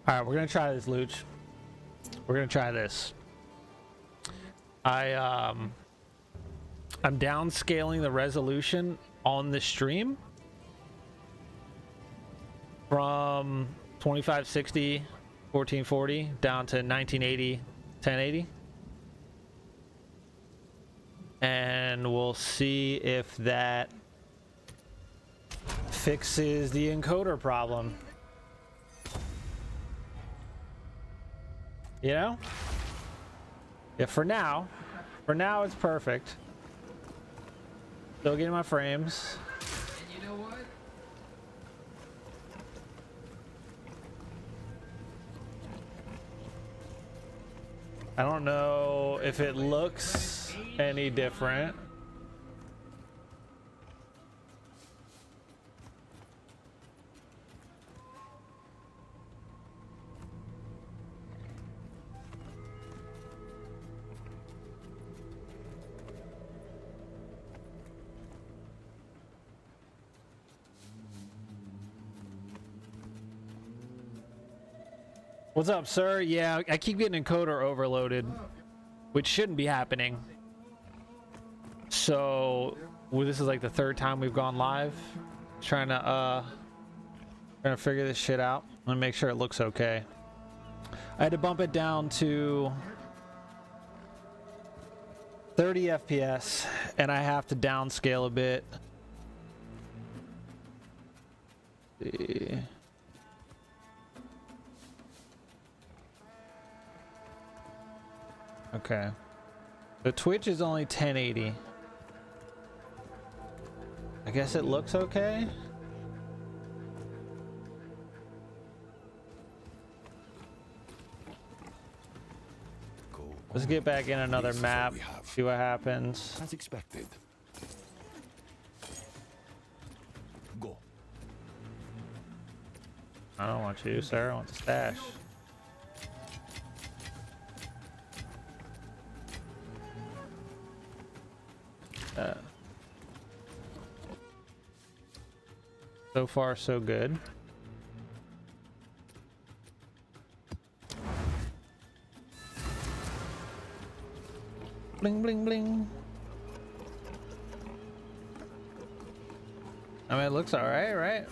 All right, we're gonna try this, Luch. We're gonna try this. I'm downscaling the resolution on the stream from 2560 1440 down to 1980 1080, and we'll see if that fixes the encoder problem. You know? Yeah, for now it's perfect. Still getting my frames. And you know what? I don't know if it looks any different. What's up, sir? Yeah, I keep getting encoder overloaded, which shouldn't be happening. So, well, this is like the third time we've gone live, trying to figure this shit out and make sure it looks okay. I had to bump it down to 30 FPS, and I have to downscale a bit. Let's see. Okay. The Twitch is only 1080. I guess it looks okay. Let's get back in another map, see what happens. As expected. Go. I don't want you, sir. I want the stash. So far, so good. Bling, bling, bling. I mean, it looks all right, right?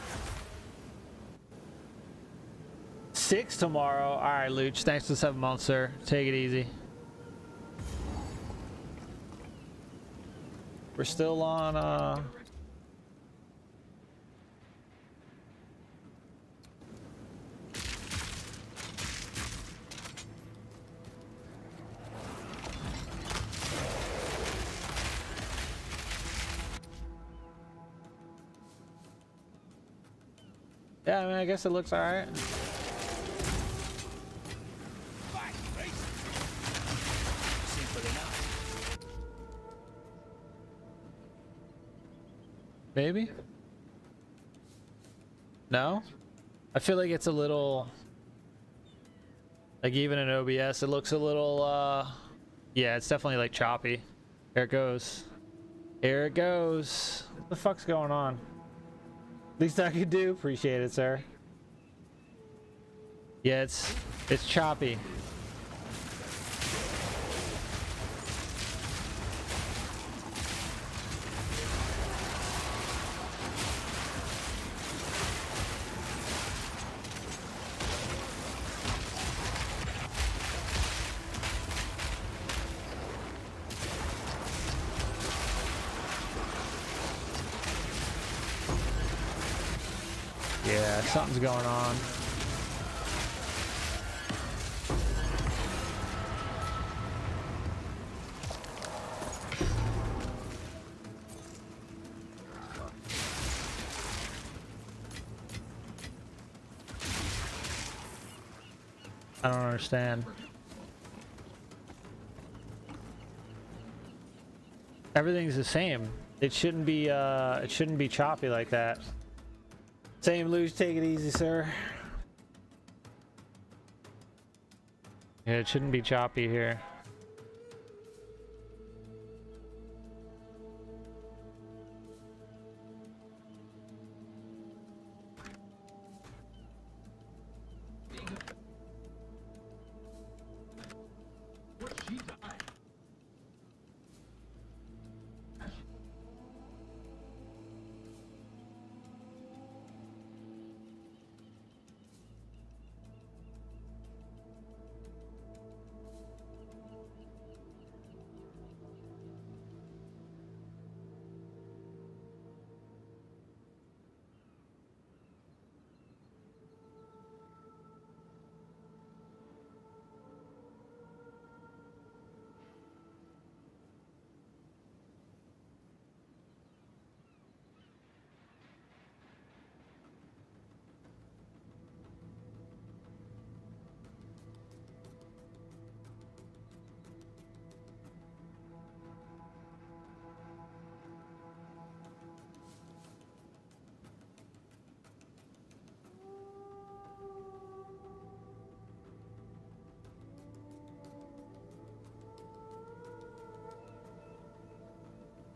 6 tomorrow. All right, Luch. Thanks for the 7 months, sir. Take it easy. We're still on, yeah, I mean, I guess it looks all right. Maybe? No? I feel like it's a little, like even in OBS, it looks a little, yeah, it's definitely like choppy. Here it goes. Here it goes. What the fuck's going on? Least I could do. Appreciate it, sir. Yeah, it's choppy. Yeah, something's going on. I don't understand. Everything's the same. It shouldn't be choppy like that. Same, Luge, take it easy, sir. Yeah, it shouldn't be choppy here.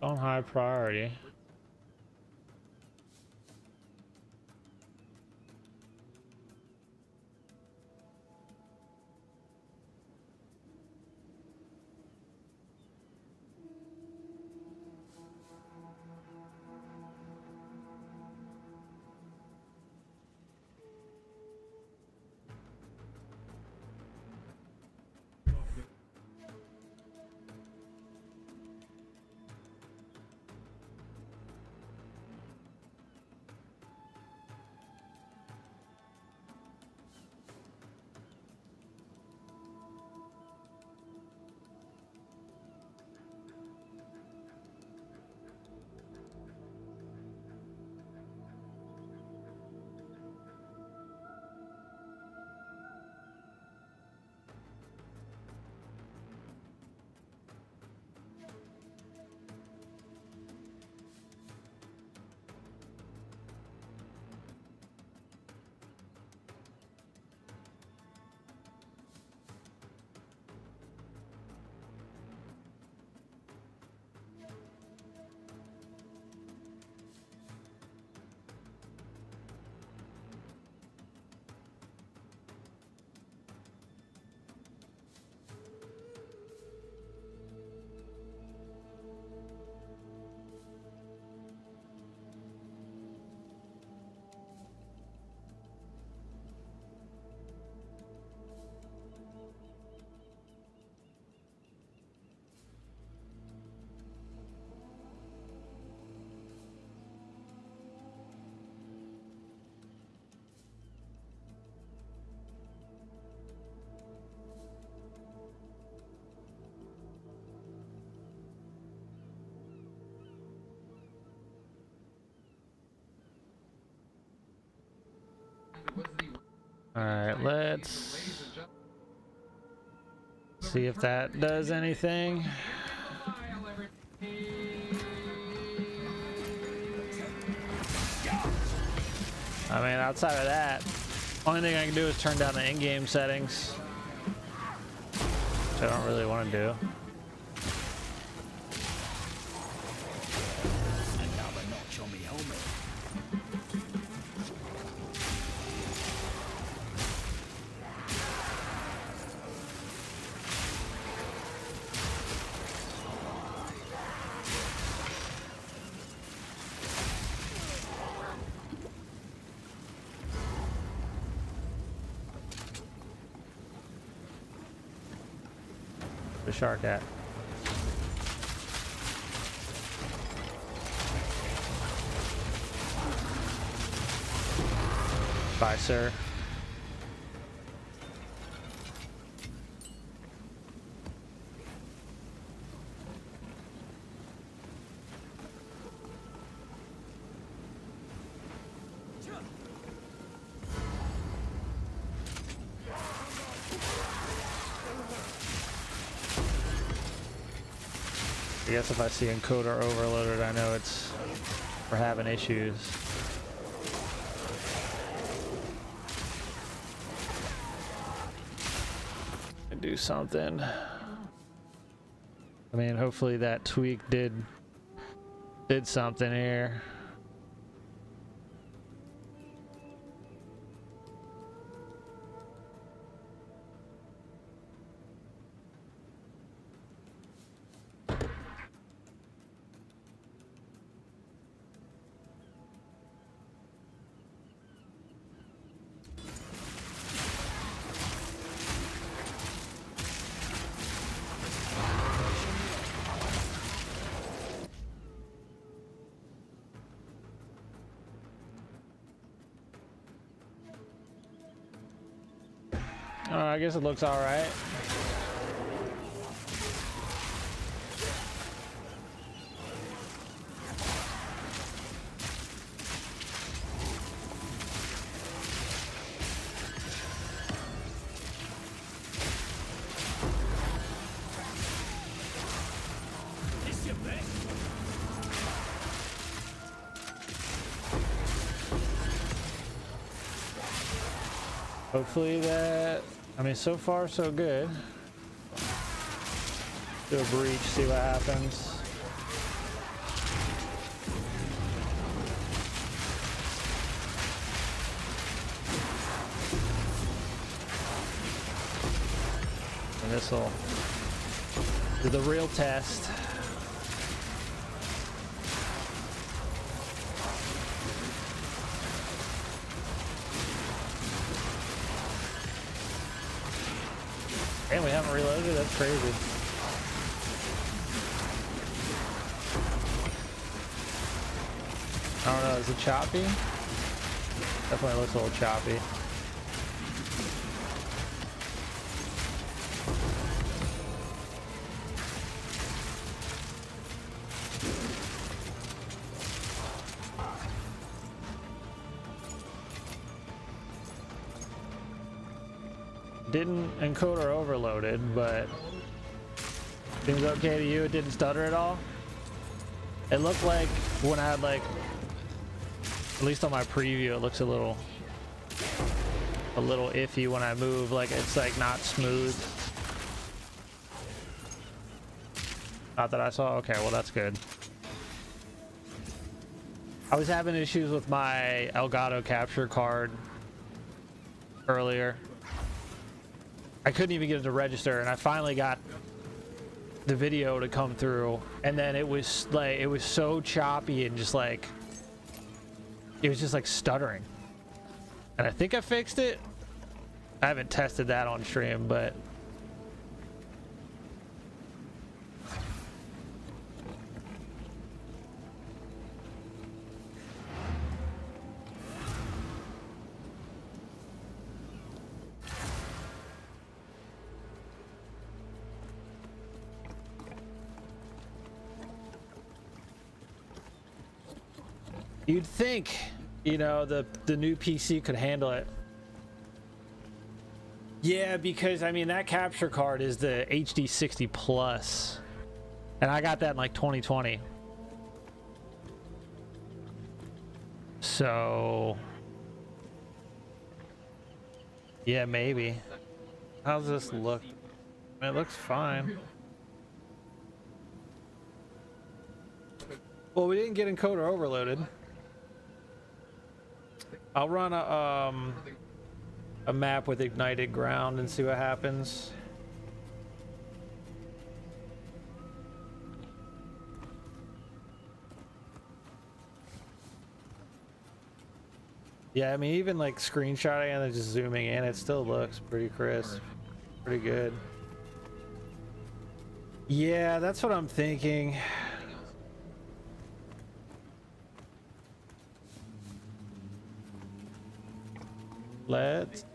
On high priority. All right, let's see if that does anything. I mean, outside of that, only thing I can do is turn down the Endgame settings, which I don't really want to do. The shark at. Bye, sir. I guess if I see encoder overloaded, I know we're having issues. Do something. I mean, hopefully that tweak did something here. I guess it looks all right. Hopefully that, I mean, so far so good. Do a breach, see what happens. And this'll do the real test. And we haven't reloaded, that's crazy. I don't know, is it choppy? Definitely looks a little choppy. Didn't encode or overloaded, but seems okay to you. It didn't stutter at all. It looked like when I had like, at least on my preview, it looks a little iffy when I move. Like it's like not smooth. Not that I saw. Okay, well that's good. I was having issues with my Elgato capture card earlier. I couldn't even get it to register, and I finally got the video to come through, and then it was like, it was so choppy and just like, it was just like stuttering. And I think I fixed it. I haven't tested that on stream, but you'd think, you know, the new PC could handle it. Yeah, because I mean that capture card is the HD 60 Plus, and I got that in like 2020. So yeah, maybe. How's this look? It looks fine. Well, we didn't get encoder overloaded. I'll run a map with ignited ground and see what happens. Yeah, I mean, even like screenshotting and then just zooming in, it still looks pretty crisp, pretty good. Yeah, that's what I'm thinking. Let's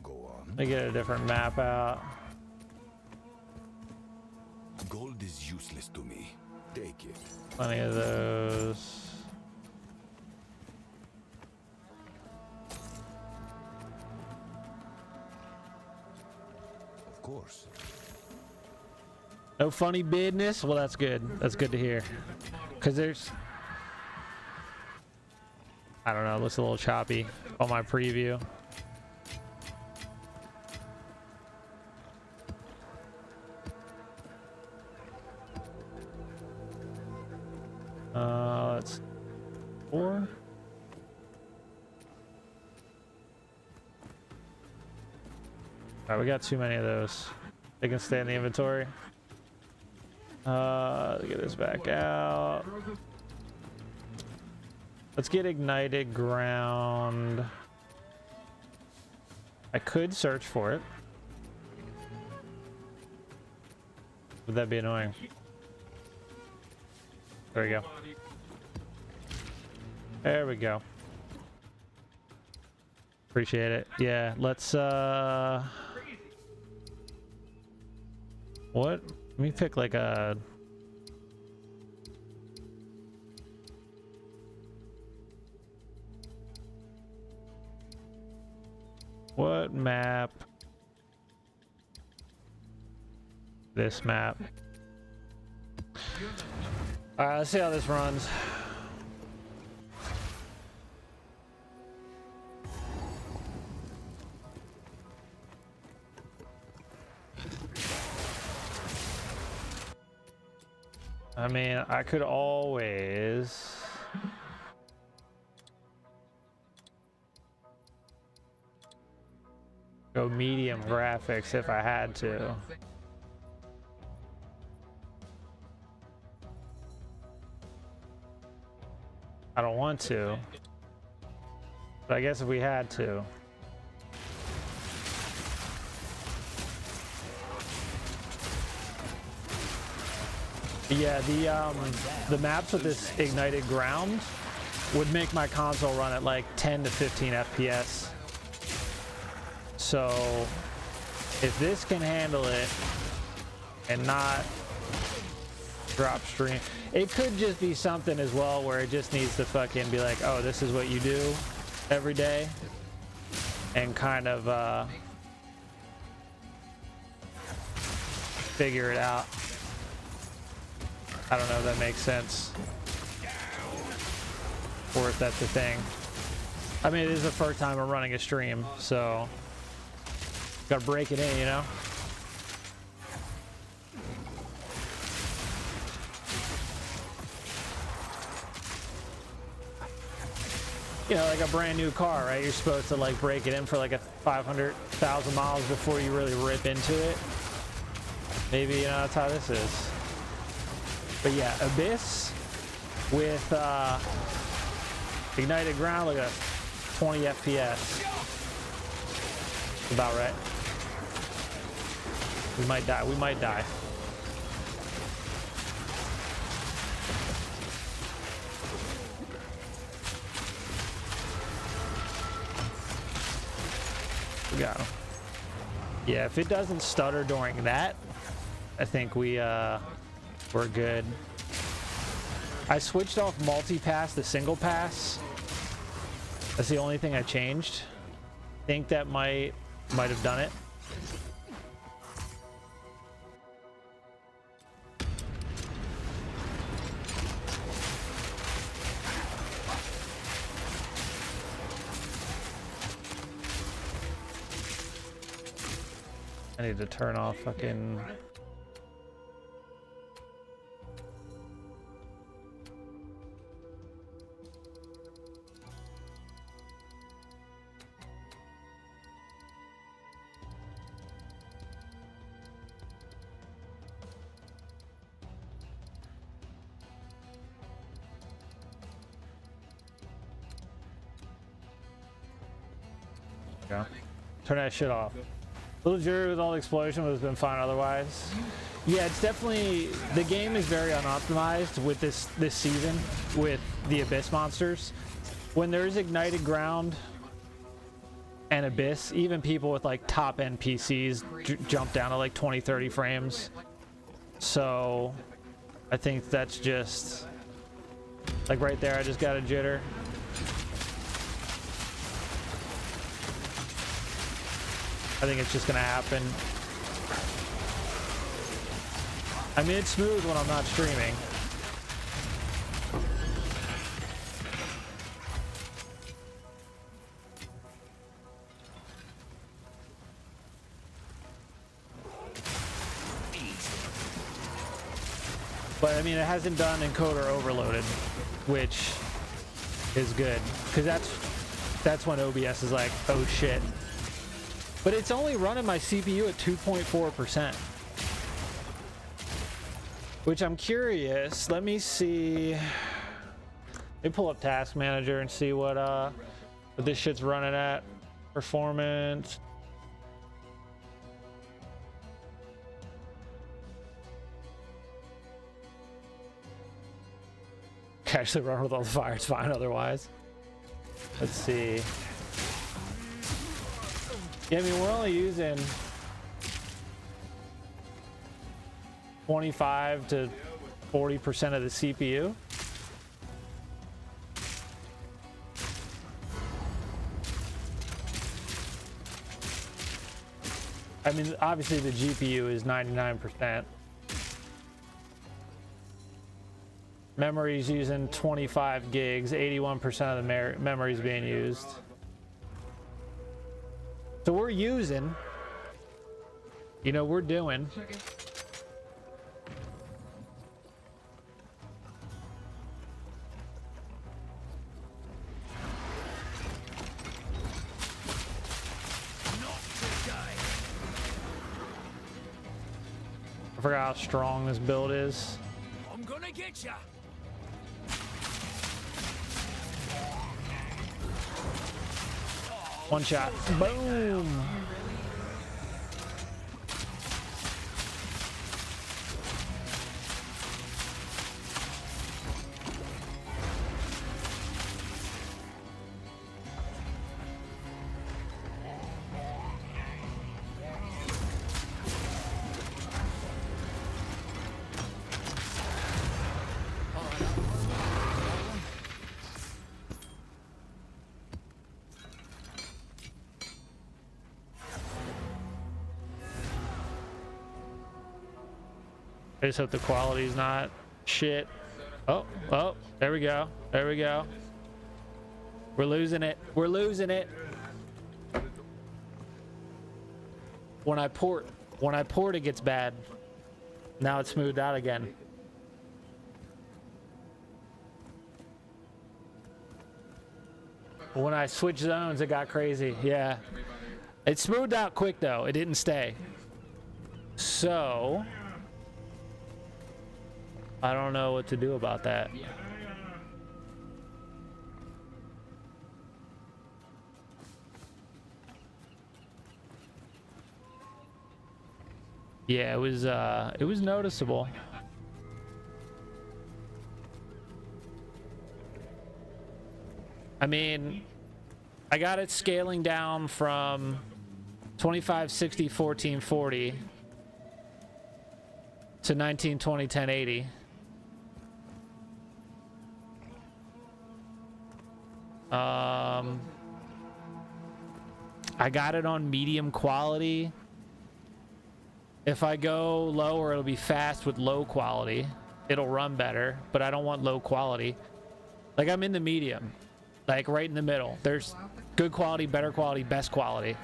Go on. let me get a different map out. Gold is useless to me. Take it. Plenty of those. Of course. No funny business? Well, that's good. That's good to hear. Because there's, I don't know, it looks a little choppy on my preview. Let's 4. All right, we got too many of those. They can stay in the inventory. Get this back out. Let's get ignited ground. I could search for it. Would that be annoying? There we go. There we go. Appreciate it. Yeah, let's what? Let me pick like a what map? This map. All right, let's see how this runs. I mean, I could always go medium graphics if I had to. I don't want to, but I guess if we had to. Yeah, the maps with this ignited ground would make my console run at like 10 to 15 FPS. So if this can handle it and not drop stream, it could just be something as well where it just needs to fucking be like, oh, this is what you do every day, and kind of figure it out. I don't know if that makes sense, or if that's the thing. I mean, it is the first time I'm running a stream, so gotta break it in, you know? You know, like a brand new car, right? You're supposed to like break it in for like a 500,000 miles before you really rip into it. Maybe, you know, that's how this is. But yeah, Abyss with ignited ground, look at 20 FPS. About right. We might die. We might die. We got him. Yeah, if it doesn't stutter during that, I think we're good. I switched off multi-pass to single pass. That's the only thing I changed. I think that might have done it. I need to turn off fucking... Yeah. Turn that shit off. Little jury with all the explosion would have been fine otherwise. Yeah, it's definitely, the game is very unoptimized with this season with the Abyss monsters. When there's ignited ground and Abyss, even people with like top end PCs jump down to like 20-30 frames. So I think that's just like right there, I just got a jitter. I think it's just gonna happen. I mean, it's smooth when I'm not streaming. But I mean, it hasn't done encoder overloaded, which is good, because that's when OBS is like, oh shit. But it's only running my CPU at 2.4%. Which I'm curious. Let me see. Let me pull up Task Manager and see what this shit's running at. Performance. Actually run with all the fire, it's fine otherwise. Let's see. Yeah, I mean, we're only using 25 to 40% of the CPU. I mean, obviously the GPU is 99%. Memory's using 25 gigs, 81% of the memory is being used. So we're using, you know, we're doing. I forgot how strong this build is. I'm gonna get ya. One shot. Boom. I just hope the quality's not shit. Oh, there we go. There we go. We're losing it. We're losing it. When I port, it gets bad. Now it's smoothed out again. When I switched zones, it got crazy. Yeah. It smoothed out quick though. It didn't stay. So I don't know what to do about that. Yeah, it was noticeable. I mean, I got it scaling down from 2560 1440 to 1920 1080. I got it on medium quality. If I go lower, it'll be fast with low quality. It'll run better, but I don't want low quality. Like, I'm in the medium, like right in the middle. There's good quality, better quality, best quality,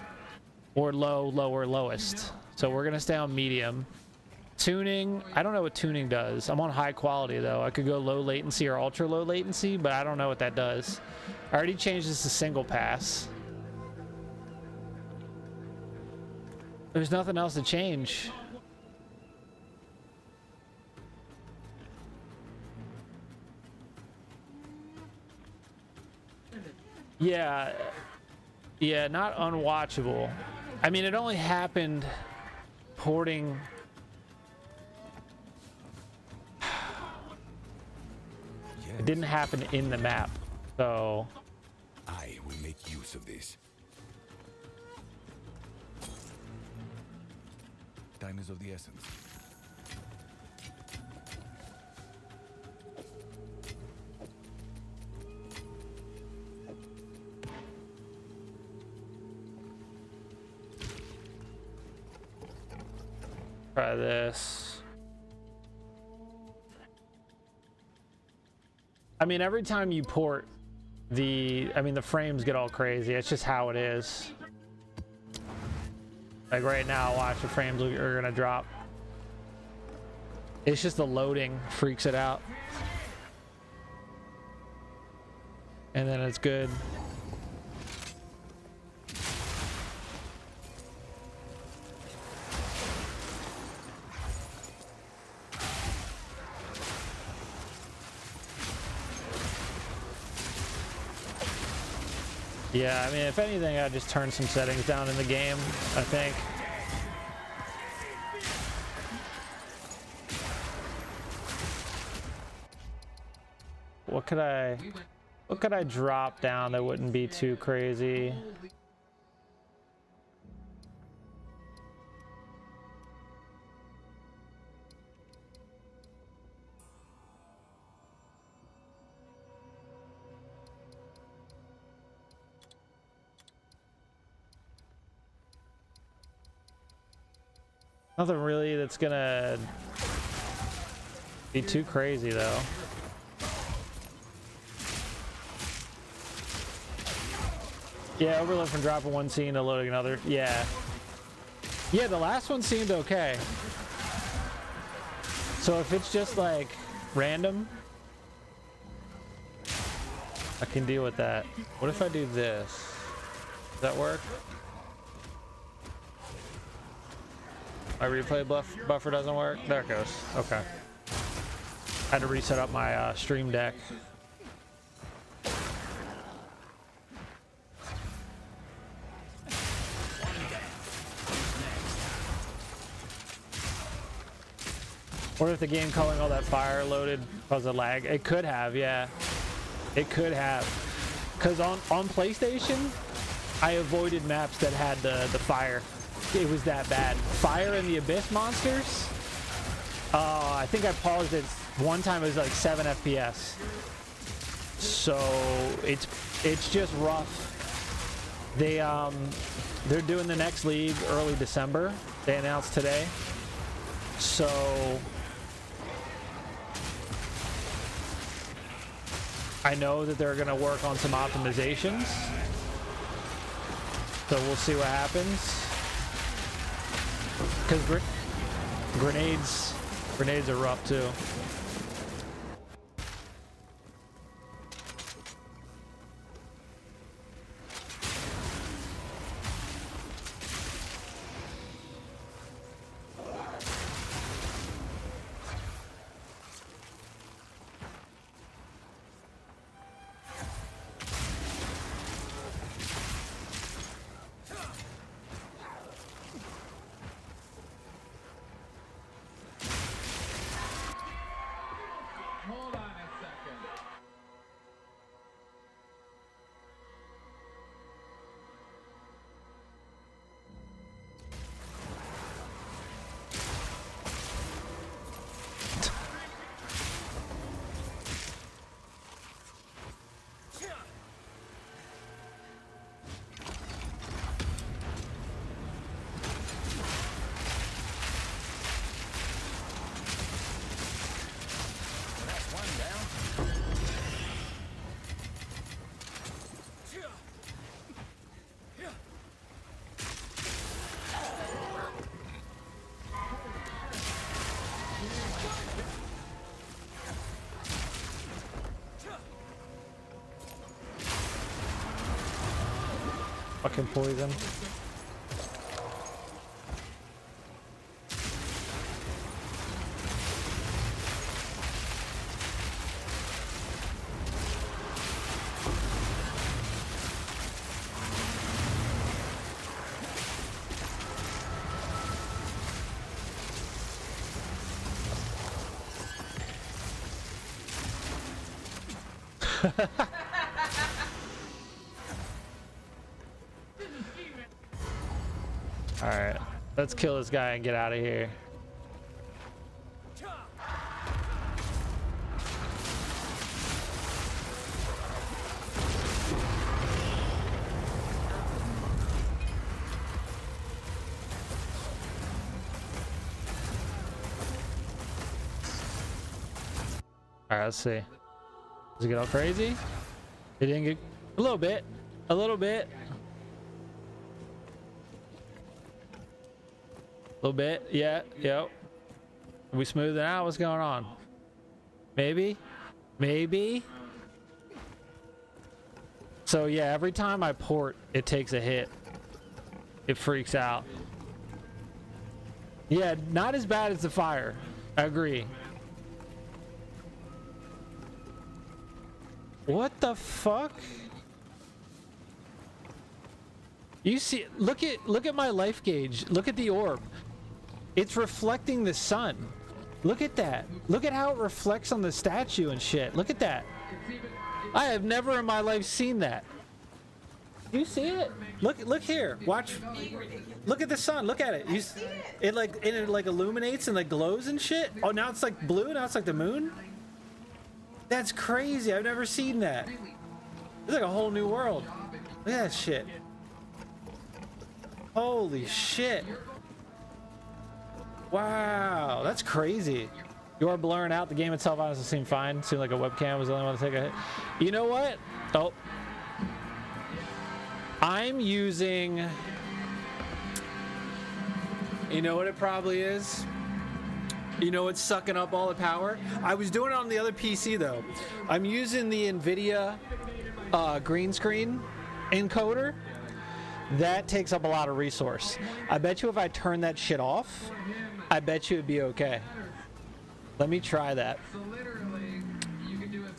or low, lower, lowest. So we're gonna stay on medium. Tuning, I don't know what tuning does. I'm on high quality though. I could go low latency or ultra low latency, but I don't know what that does. I already changed this to single pass. There's nothing else to change. Yeah, not unwatchable. I mean, it only happened porting. It didn't happen in the map, so I will make use of this. Time is of the essence. try this. I mean, every time you port, the frames get all crazy. It's just how it is. Like right now, watch, the frames are gonna drop. It's just the loading freaks it out. And then it's good. Yeah, I mean, if anything, I'd just turn some settings down in the game, I think. What could I drop down that wouldn't be too crazy? Nothing really that's gonna be too crazy though. Yeah, overload from dropping one scene to loading another. Yeah. Yeah, the last one seemed okay. So if it's just like random, I can deal with that. What if I do this? Does that work? My replay buffer doesn't work? There it goes. Okay. Had to reset up my stream deck. What if the game calling all that fire loaded caused a lag? It could have, yeah. It could have. Because on PlayStation, I avoided maps that had the fire. It was that bad. Fire and the Abyss monsters? I think I paused it one time. It was like 7 FPS. So it's just rough. They're doing the next league early December. They announced today. So I know that they're gonna work on some optimizations. So we'll see what happens. Because grenades are rough too. Fucking poison. All right, let's kill this guy and get out of here. All right, let's see. Does it get all crazy? It didn't get a little bit, a little bit. A little bit, yeah, yep. Are we smoothing out? What's going on? Maybe? Maybe? So yeah, every time I port, it takes a hit. It freaks out. Yeah, not as bad as the fire. I agree. What the fuck? You see, look at my life gauge. Look at the orb. It's reflecting the sun. Look at that. Look at how it reflects on the statue and shit. Look at that. I have never in my life seen that. You see it? Look here. Watch. Look at the sun. Look at it. It like illuminates and like glows and shit. Oh, now it's like blue. Now it's like the moon. That's crazy. I've never seen that. It's like a whole new world. Look at that shit. Holy shit. Wow, that's crazy. You are blurring out. The game itself honestly seemed fine. Seemed like a webcam was the only one to take a hit. You know what? Oh. I'm using... You know what it probably is? You know what's sucking up all the power? I was doing it on the other PC though. I'm using the NVIDIA green screen encoder. That takes up a lot of resource. I bet you if I turn that shit off, I bet you it'd be okay. Let me try that. So literally, you can do it.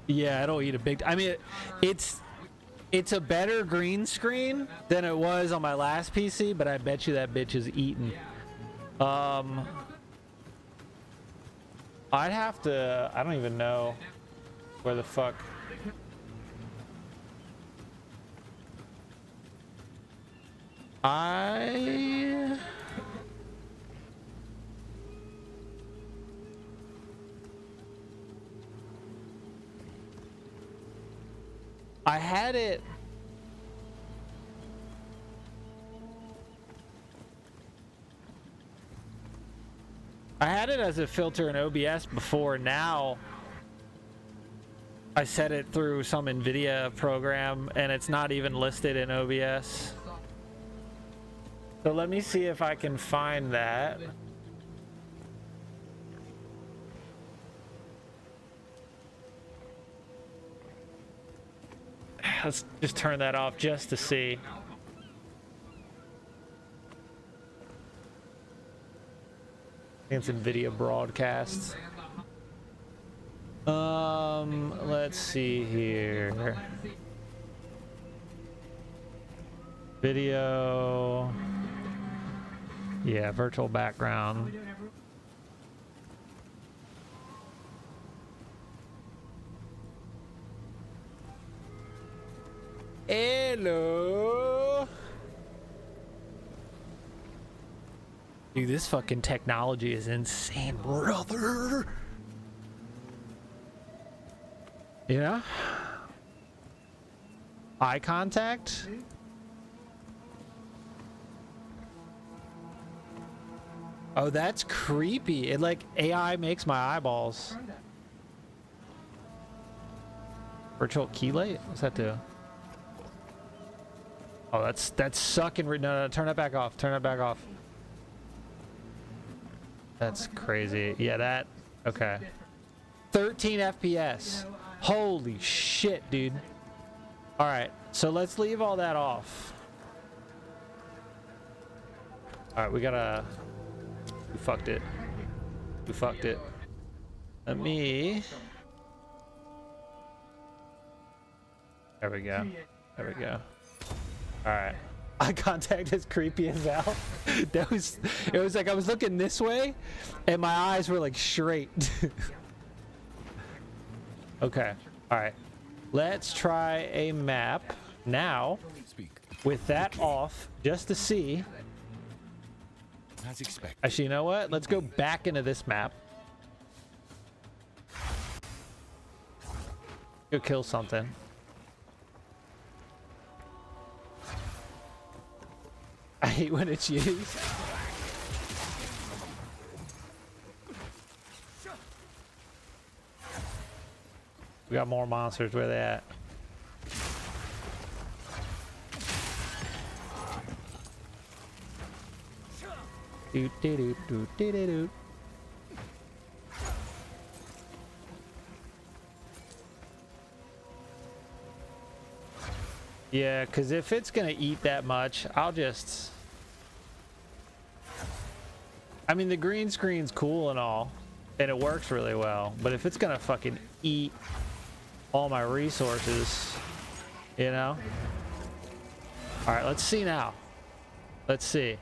Yeah, I don't eat a big... I mean, it's a better green screen than it was on my last PC, but I bet you that bitch is eating. I'd have to... I don't even know where the fuck... I had it. I had it as a filter in OBS before. Now I set it through some NVIDIA program and it's not even listed in OBS. So let me see if I can find that. Let's just turn that off just to see. I think it's NVIDIA broadcasts. Let's see here. Video. Yeah, virtual background. Hello. Dude, this fucking technology is insane, brother. You know? Eye contact? Oh, that's creepy. It like AI makes my eyeballs. Virtual key light? What's that do? Oh, that's sucking. No, turn that back off. Turn that back off. That's crazy. Yeah, that. Okay. 13 FPS. Holy shit, dude. All right, so let's leave all that off. All right, we gotta. We fucked it. We fucked it. Let me... There we go. There we go. Alright. Eye contact is creepy as hell. It was like I was looking this way and my eyes were like straight. Okay. Alright. Let's try a map now with that off just to see. As expected. Actually, you know what? Let's go back into this map. Go kill something. I hate when it's used. We got more monsters. Where they at? Do do do do do do do. Yeah, because if it's gonna eat that much, I'll just... I mean, the green screen's cool and all, and it works really well, but if it's gonna fucking eat all my resources, you know? Alright, let's see now. Let's see.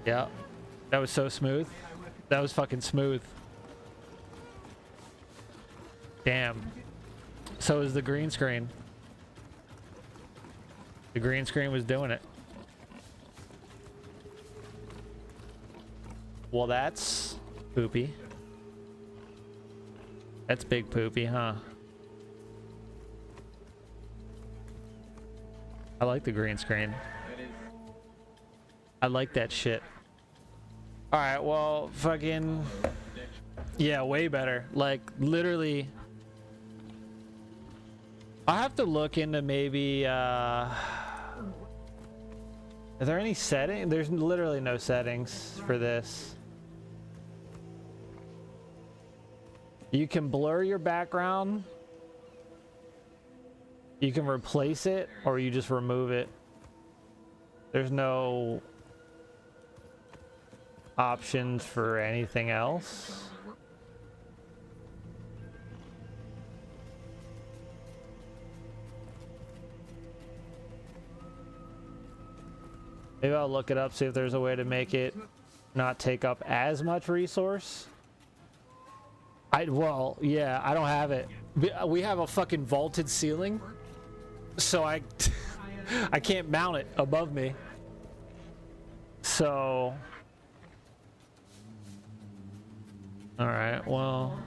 Yeah, that was so smooth. That was fucking smooth. Damn. So is the green screen. The green screen was doing it. Well, that's poopy. That's big poopy, huh? I like the green screen. I like that shit. All right, well, fucking, yeah, way better. Like, literally, I have to look into maybe, are there any settings? There's literally no settings for this. You can blur your background. You can replace it, or you just remove it. There's no options for anything else. Maybe I'll look it up, see if there's a way to make it not take up as much resource. Well, yeah, I don't have it. We have a fucking vaulted ceiling, so I can't mount it above me. So, all right, well,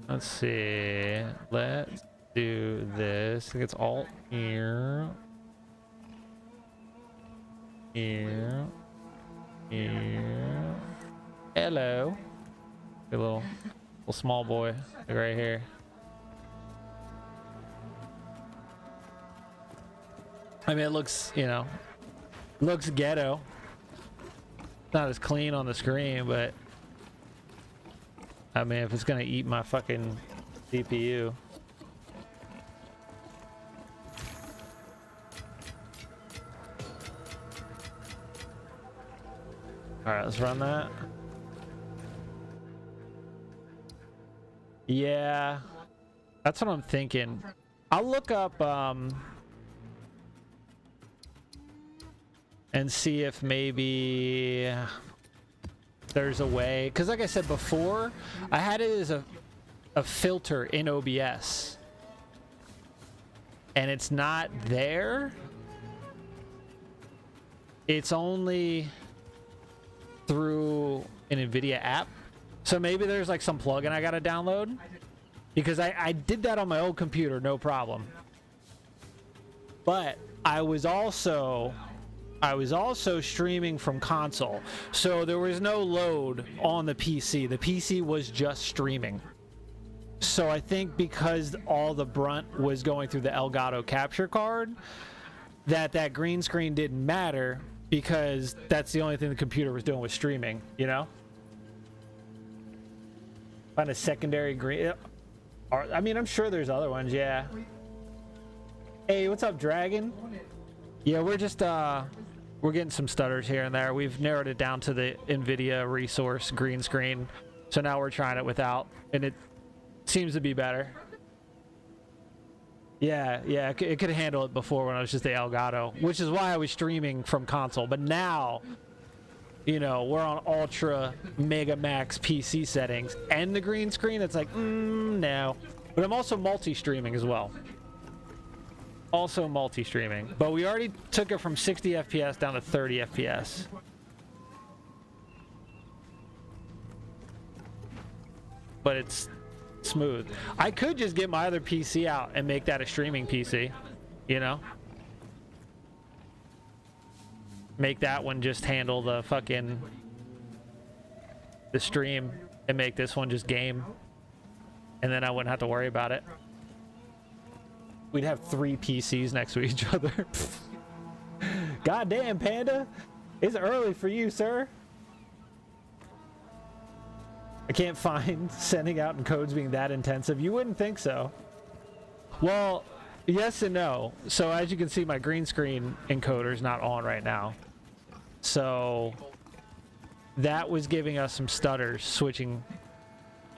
let's see. Let's do this. I think it's Alt here. Here. Here. Hello. Good little small boy right here. I mean, it looks, you know, looks ghetto. Not as clean on the screen, but I mean, if it's gonna eat my fucking CPU. All right, let's run that. Yeah, that's what I'm thinking. I'll look up and see if maybe there's a way, because like I said before, I had it as a filter in OBS and it's not there. It's only through an NVIDIA app. So maybe there's like some plugin I gotta download, because I did that on my old computer, no problem. But I was also streaming from console, so there was no load on the PC. The PC was just streaming. So I think because all the brunt was going through the Elgato capture card, that green screen didn't matter, because that's the only thing the computer was doing was streaming, you know? Find a secondary green. I mean, I'm sure there's other ones, yeah. Hey, what's up, Dragon? Yeah, we're just, we're getting some stutters here and there. We've narrowed it down to the NVIDIA resource green screen. So now we're trying it without, and it seems to be better. Yeah, it could handle it before when I was just the Elgato, which is why I was streaming from console. But now, you know, we're on ultra mega max PC settings and the green screen. It's like, no. But I'm also multi-streaming as well. Also multi-streaming. But we already took it from 60 FPS down to 30 FPS. But it's smooth. I could just get my other PC out and make that a streaming PC, you know? Make that one just handle the fucking the stream and make this one just game, and then I wouldn't have to worry about it. We'd have 3 PCs next to each other. Goddamn, Panda, it's early for you, sir. I can't find sending out encodes being that intensive. You wouldn't think so. Well, yes and no. So as you can see, my green screen encoder is not on right now. So that was giving us some stutters switching.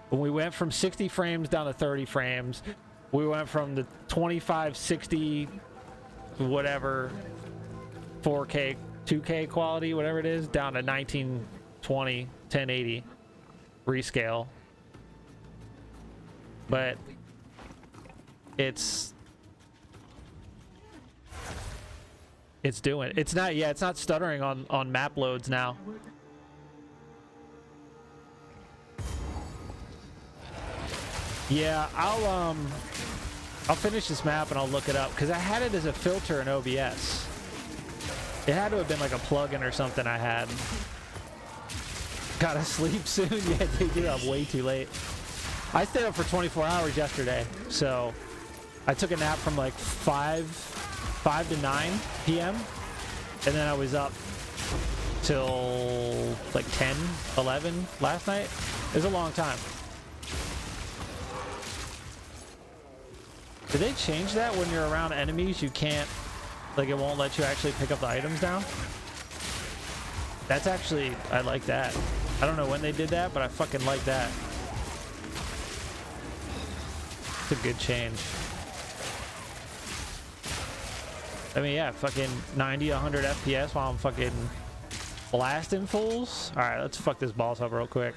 When we went from 60 frames down to 30 frames, we went from the 25, 60, whatever, 4K, 2K quality, whatever it is, down to 1920, 1080 rescale. But it's doing, it's not stuttering on map loads now. Yeah, I'll finish this map and I'll look it up, because I had it as a filter in OBS. It had to have been like a plug-in or something I had. Gotta sleep soon. Yeah, dude, you're up way too late. I stayed up for 24 hours yesterday, so I took a nap from like 5 to 9 p.m. and then I was up till like 10, 11 last night. It was a long time. Did they change that when you're around enemies? You can't, like, it won't let you actually pick up the items down? That's actually, I like that. I don't know when they did that, but I fucking like that. It's a good change. I mean, yeah, fucking 90, 100 FPS while I'm fucking blasting fools. All right, let's fuck this boss up real quick.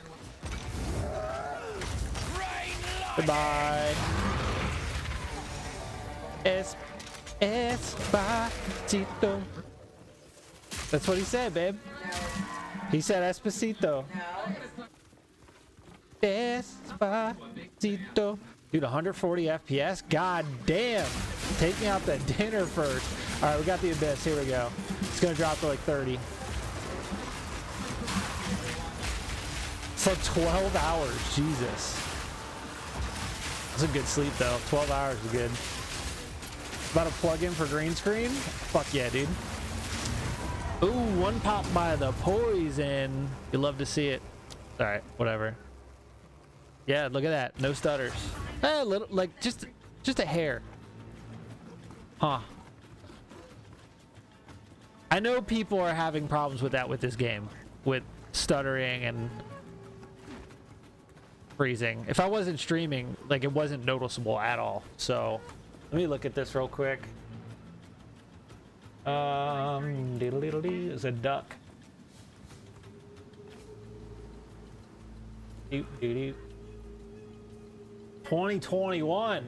Goodbye. Espacito. That's what he said, babe. He said Espacito. Despacito. Dude, 140 FPS? God damn. Take me out to dinner first. All right, we got the Abyss. Here we go. It's going to drop to like 30. For 12 hours. Jesus. That's a good sleep, though. 12 hours is good. About to plug in for green screen? Fuck yeah, dude. Ooh, one pop by the poison. You love to see it. All right, whatever. Yeah, look at that. No stutters. A little, like, just a hair. Huh. I know people are having problems with that with this game. With stuttering and freezing. If I wasn't streaming, like, it wasn't noticeable at all. So, let me look at this real quick. Diddle-diddle-dee. There's a duck. Doop, doop, doop. 2021.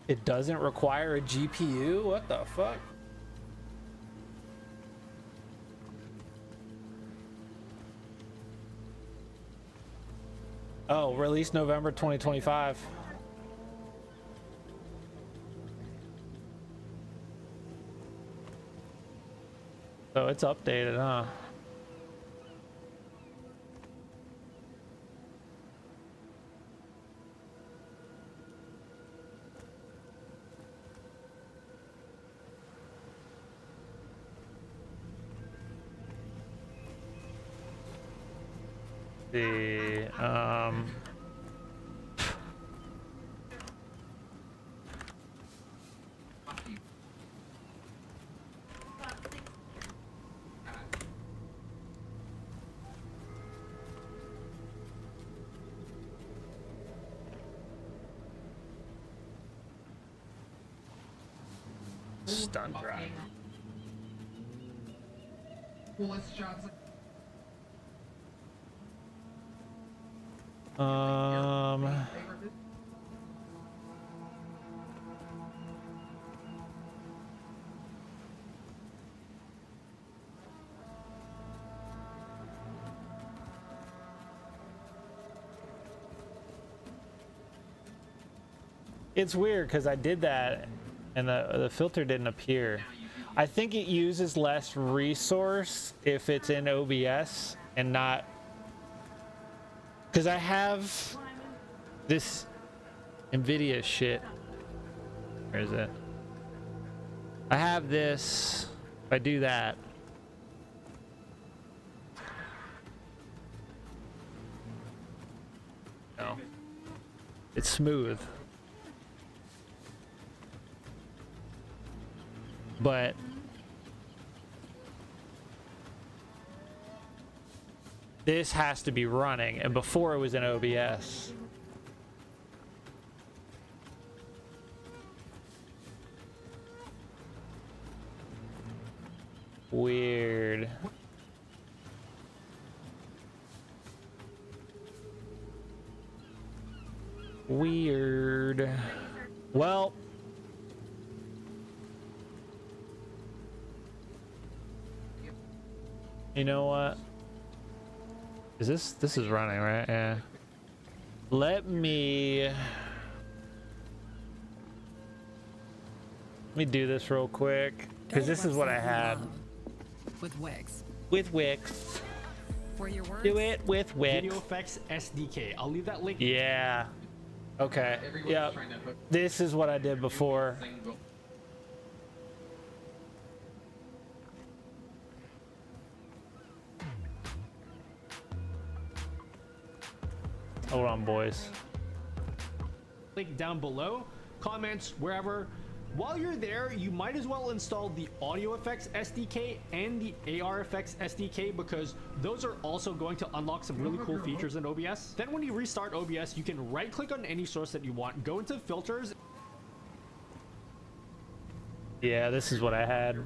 It doesn't require a GPU? What the fuck? Oh, release November 2025. So it's updated, huh? Stun drive. Coolest shots. It's weird because I did that and the filter didn't appear. I think it uses less resource if it's in OBS and not, because I have this NVIDIA shit. Where is it? I have this. If I do that, no, it's smooth. But this has to be running, and before it was in OBS. Weird. Weird. Well, you know what? Is this is running, right? Yeah. Let me do this real quick because this is what I had with Wix. with Wix. For your words, Do it with Wix. Video effects SDK. I'll leave that link. Yeah. Okay. Yep. This is what I did before. Hold on, boys. Link down below, comments, wherever. While you're there, you might as well install the Audio Effects SDK and the AR Effects SDK because those are also going to unlock some really cool features in OBS. Then when you restart OBS, you can right click on any source that you want, go into filters. Yeah, this is what I had.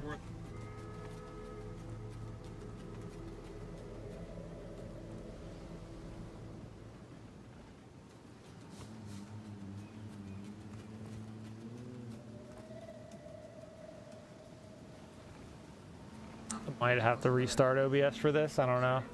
Might have to restart OBS for this. I don't know.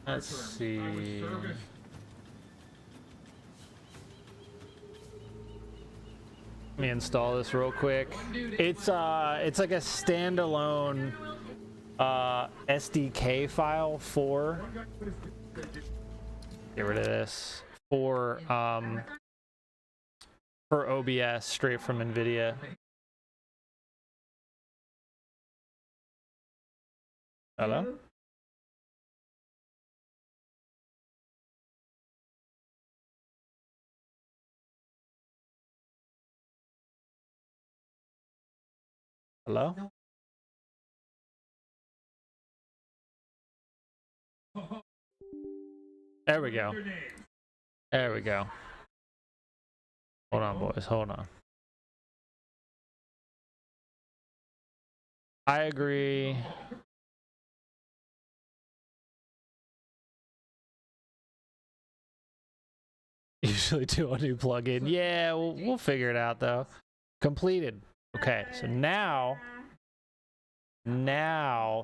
Let's see. Let me install this real quick. It's like a standalone SDK file for. Get rid of this for OBS straight from NVIDIA. Hello? Hello? There we go. There we go. Hold on, boys. Hold on. I agree. Usually do a new plugin. Yeah, we'll figure it out though. Completed. Okay, so now,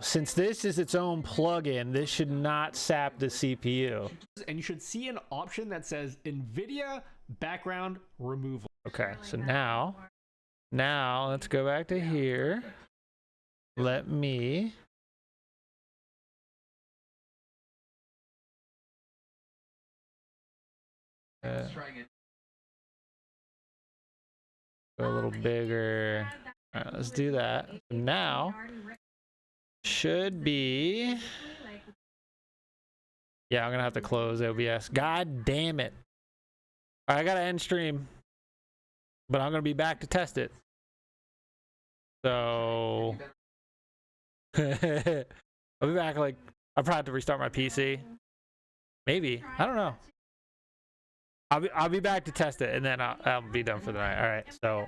since this is its own plugin, this should not sap the CPU. And you should see an option that says NVIDIA background removal. Okay, so now let's go back to here. Let me go a little bigger. All right, let's do that. Now should be. Yeah, I'm gonna have to close OBS. God damn it! All right, I gotta end stream, but I'm gonna be back to test it. So I'll be back. Like, I'll probably have to restart my PC. Maybe, I don't know. I'll be back to test it, and then I'll be done for the night. All right, so